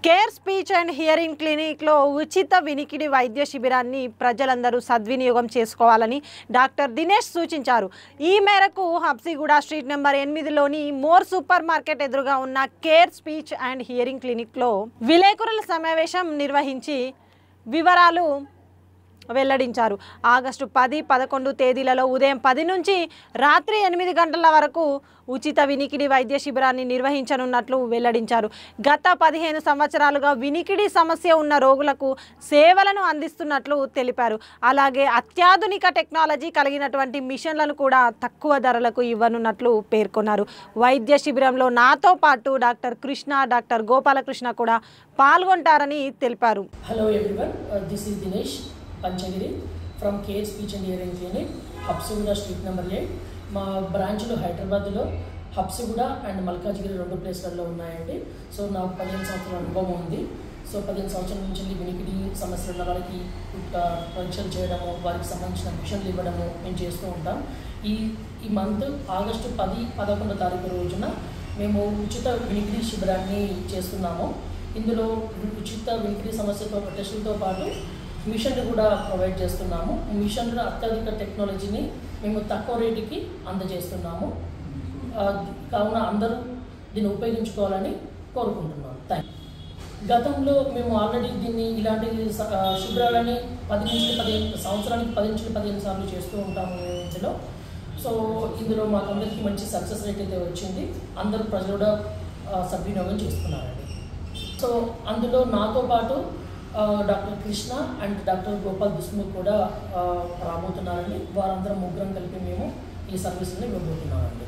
Care speech and hearing క్లినిక్లో ఉచిత వినికిడి వైద్య శిబిరాన్ని ప్రజలందరూ సద్వినియోగం చేసుకోవాలని డాక్టర్ దినేష్ సూచించారు. ఈ మేరకు హబ్సిగూడ స్ట్రీట్ నెంబర్ 8లోని మోర్ సూపర్ మార్కెట్ ఎదురుగా ఉన్న కేర్ స్పీచ్ అండ్ హియరింగ్ క్లినిక్లో విలేకరుల సమావేశం నిర్వహించి వివరాలు వెల్లడించారు. ఆగస్టు 10, 11 తేదీలలో ఉదయం 10 నుంచి రాత్రి 8 గంటల వరకు ఉచిత వినికిడి వైద్య శిబిరాన్ని నిర్వహించనున్నట్లు వెల్లడించారు. గత 15 సంవత్సరాలుగా వినికిడి సమస్య ఉన్న రోగులకు సేవలను అందిస్తున్నట్లు తెలిపారు. అలాగే అత్యాధునిక టెక్నాలజీ కలిగినటువంటి మిషన్లను కూడా తక్కువ ధరలకు ఇవ్వనున్నట్లు పేర్కొన్నారు. వైద్య శిబిరంలో నాతో పాటు డాక్టర్ కృష్ణ, డాక్టర్ గోపాలకృష్ణ కూడా పాల్గొంటారని తెలిపారు. Hello everyone, this is Dinesh Panchagiri from care speech and hearing clinic, Habsiguda street number 8. మా బ్రాంచ్లు హైదరాబాద్లో హబ్సిగూడ అండ్ మల్కాజ్గిరి 2 ప్లేస్లలో ఉన్నాయండి. సో నాకు 15 సంవత్సరాల అనుభవం ఉంది. సో 15 సంవత్సరాల నుంచి వినికిడి సమస్యలు ఉన్న వారికి పరీక్షలు చేయడము, వారికి సంబంధించిన మిషన్లు ఇవ్వడము మేము చేస్తూ ఉంటాం. ఈ మంత్ ఆగస్టు 10, 11 తారీఖు రోజున మేము ఉచిత వినికిడి శిబిరాన్ని చేస్తున్నాము. ఇందులో ఉచిత వినికిడి సమస్యతో టెస్టులతో పాటు మిషన్లు కూడా ప్రొవైడ్ చేస్తున్నాము. మిషన్లు అత్యధిక టెక్నాలజీని మేము తక్కువ రేటుకి అందజేస్తున్నాము. కావున అందరూ దీన్ని ఉపయోగించుకోవాలని కోరుకుంటున్నాను. Thank you. గతంలో మేము ఆల్రెడీ ఇలాంటి శిబిరాలని 10 నుంచి 15 సంవత్సరానికి 10 నుంచి 15 సార్లు చేస్తూ ఉంటాము ఇందులో. సో ఇందులో మాకందరికీ మంచి సక్సెస్ రేట్ అయితే వచ్చింది. అందరూ ప్రజలు కూడా సద్వినియోగం చేస్తున్నారండి. సో అందులో నాతో పాటు doctor Krishna and doctor Gopal Dusmukh కూడా రాబోతున్నారండి. వారందరం ముగ్గురం కలిపి మేము ఈ సర్వీస్ని ఇవ్వబోతున్నామండి.